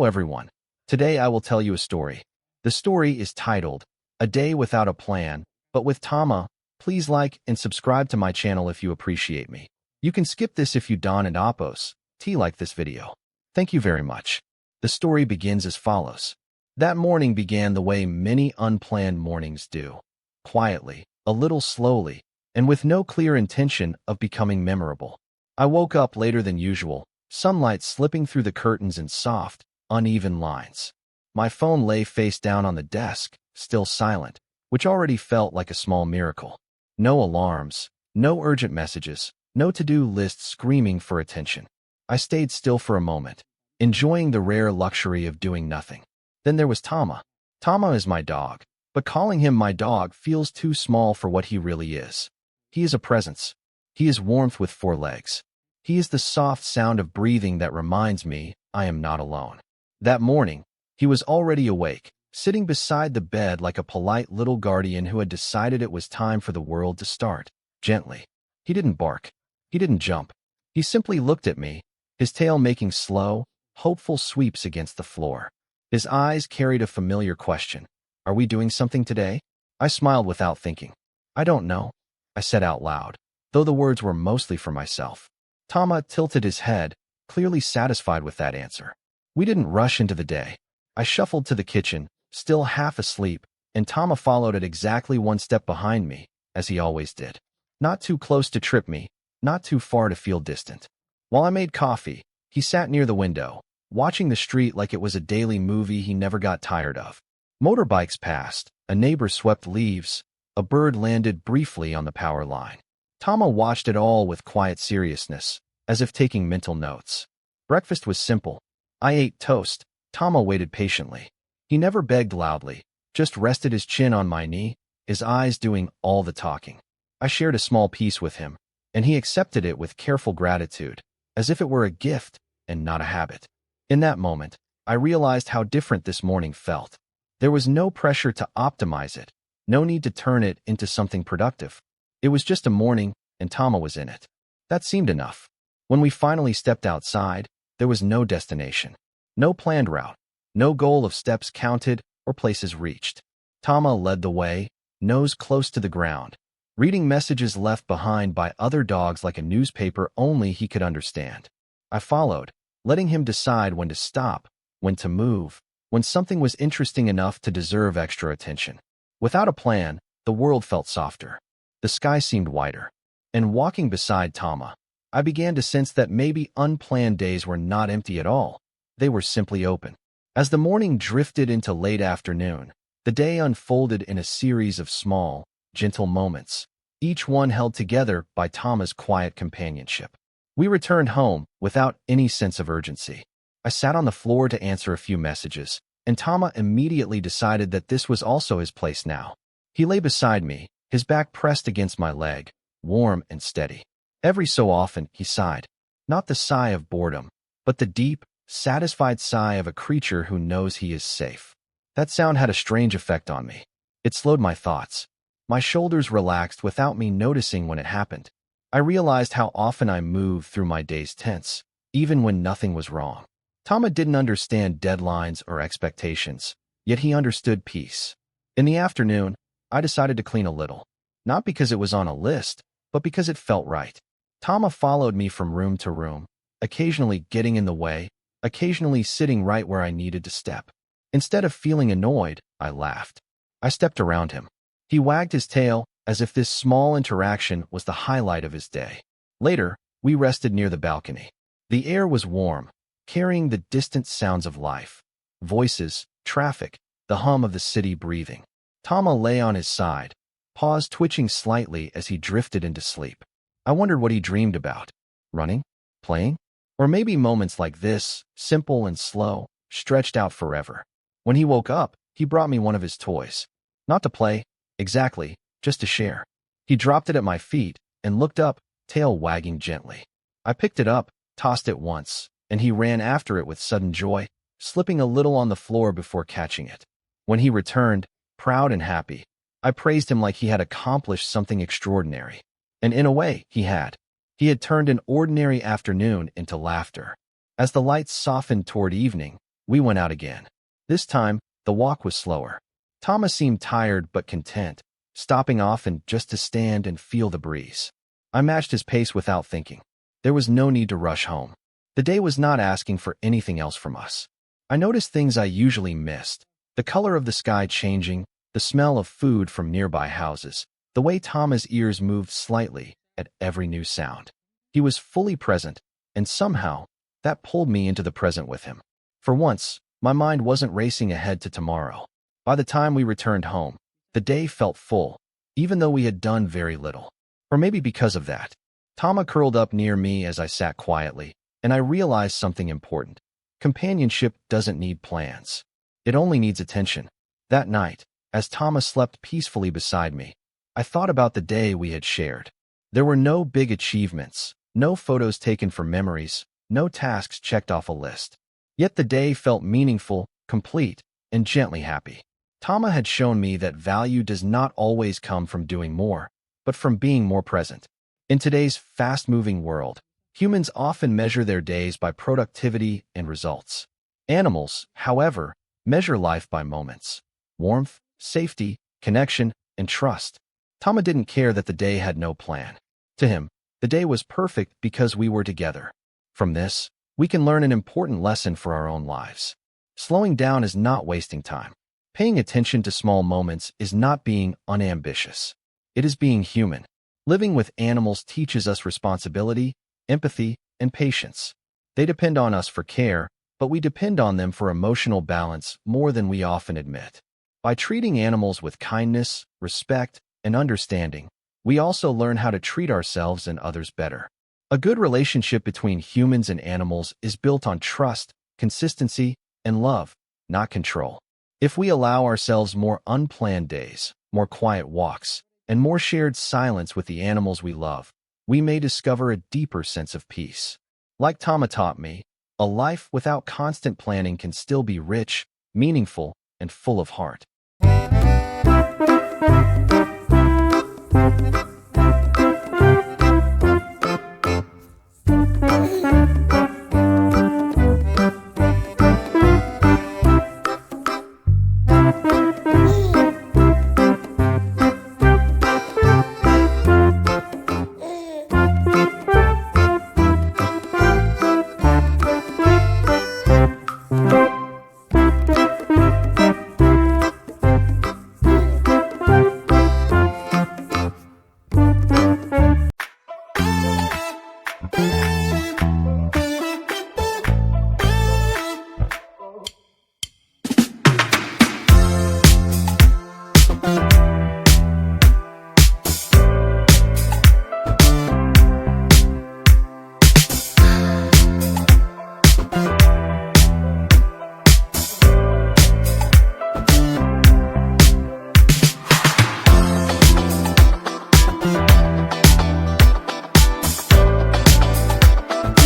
everyone. Today I will tell you a story. The story is titled, A Day Without a Plan, but with Tama. Please like and subscribe to my channel if you appreciate me. You can skip this if you don't and oppose. Like this video. Thank you very much. The story begins as follows. That morning began the way many unplanned mornings do. Quietly, a little slowly, and with no clear intention of becoming memorable. I woke up later than usual, sunlight slipping through the curtains in soft, uneven lines. My phone lay face down on the desk, still silent, which already felt like a small miracle. No alarms, no urgent messages, no to-do list screaming for attention. I stayed still for a moment, enjoying the rare luxury of doing nothing. Then there was Tama. Tama is my dog, but calling him my dog feels too small for what he really is. He is a presence. He is warmth with 4 legs. He is the soft sound of breathing that reminds me I am not alone. That morning, he was already awake, sitting beside the bed like a polite little guardian who had decided it was time for the world to start. Gently. He didn't bark. He didn't jump. He simply looked at me, his tail making slow, hopeful sweeps against the floor. His eyes carried a familiar question. Are we doing something today? I smiled without thinking. I don't know, I said out loud, though the words were mostly for myself. Tama tilted his head, clearly satisfied with that answer. We didn't rush into the day. I shuffled to the kitchen, still half asleep, and Tama followed at exactly 1 step behind me, as he always did. Not too close to trip me, not too far to feel distant. While I made coffee, he sat near the window, watching the street like it was a daily movie he never got tired of. Motorbikes passed, a neighbor swept leaves, a bird landed briefly on the power line. Tama watched it all with quiet seriousness, as if taking mental notes. Breakfast was simple. I ate toast. Tama waited patiently. He never begged loudly, just rested his chin on my knee, his eyes doing all the talking. I shared a small piece with him, and he accepted it with careful gratitude, as if it were a gift and not a habit. In that moment, I realized how different this morning felt. There was no pressure to optimize it, no need to turn it into something productive. It was just a morning, and Tama was in it. That seemed enough. When we finally stepped outside, there was no destination, no planned route, no goal of steps counted or places reached. Tama led the way, nose close to the ground, reading messages left behind by other dogs like a newspaper only he could understand. I followed, letting him decide when to stop, when to move, when something was interesting enough to deserve extra attention. Without a plan, the world felt softer. The sky seemed wider. And walking beside Tama, I began to sense that maybe unplanned days were not empty at all. They were simply open. As the morning drifted into late afternoon, the day unfolded in a series of small, gentle moments, each one held together by Tama's quiet companionship. We returned home without any sense of urgency. I sat on the floor to answer a few messages, and Tama immediately decided that this was also his place now. He lay beside me, his back pressed against my leg, warm and steady. Every so often, he sighed. Not the sigh of boredom, but the deep, satisfied sigh of a creature who knows he is safe. That sound had a strange effect on me. It slowed my thoughts. My shoulders relaxed without me noticing when it happened. I realized how often I moved through my days tense, even when nothing was wrong. Tama didn't understand deadlines or expectations, yet he understood peace. In the afternoon, I decided to clean a little. Not because it was on a list, but because it felt right. Tama followed me from room to room, occasionally getting in the way, occasionally sitting right where I needed to step. Instead of feeling annoyed, I laughed. I stepped around him. He wagged his tail, as if this small interaction was the highlight of his day. Later, we rested near the balcony. The air was warm, carrying the distant sounds of life. Voices, traffic, the hum of the city breathing. Tama lay on his side, paws twitching slightly as he drifted into sleep. I wondered what he dreamed about. Running? Playing? Or maybe moments like this, simple and slow, stretched out forever. When he woke up, he brought me one of his toys. Not to play, exactly, just to share. He dropped it at my feet and looked up, tail wagging gently. I picked it up, tossed it once, and he ran after it with sudden joy, slipping a little on the floor before catching it. When he returned, proud and happy, I praised him like he had accomplished something extraordinary. And in a way, he had. He had turned an ordinary afternoon into laughter. As the lights softened toward evening, We went out again. This time, the walk was slower. Thomas seemed tired but content, stopping often just to stand and feel the breeze. I matched his pace without thinking. There was no need to rush home. The day was not asking for anything else from us. I noticed things I usually missed: the color of the sky changing, the smell of food from nearby houses, the way Thomas' ears moved slightly at every new sound. He was fully present, and somehow, that pulled me into the present with him. For once, my mind wasn't racing ahead to tomorrow. By the time we returned home, the day felt full, even though we had done very little. Or maybe because of that, Tama curled up near me as I sat quietly, and I realized something important. Companionship doesn't need plans. It only needs attention. That night, as Tama slept peacefully beside me, I thought about the day we had shared. There were no big achievements, no photos taken for memories, no tasks checked off a list. Yet the day felt meaningful, complete, and gently happy. Tama had shown me that value does not always come from doing more, but from being more present. In today's fast-moving world, humans often measure their days by productivity and results. Animals, however, measure life by moments: warmth, safety, connection, and trust. Tama didn't care that the day had no plan. To him, the day was perfect because we were together. From this, we can learn an important lesson for our own lives. Slowing down is not wasting time. Paying attention to small moments is not being unambitious. It is being human. Living with animals teaches us responsibility, empathy, and patience. They depend on us for care, but we depend on them for emotional balance more than we often admit. By treating animals with kindness, respect, and understanding, we also learn how to treat ourselves and others better. A good relationship between humans and animals is built on trust, consistency, and love, not control. If we allow ourselves more unplanned days, more quiet walks, and more shared silence with the animals we love, we may discover a deeper sense of peace. Like Tama taught me, a life without constant planning can still be rich, meaningful, and full of heart.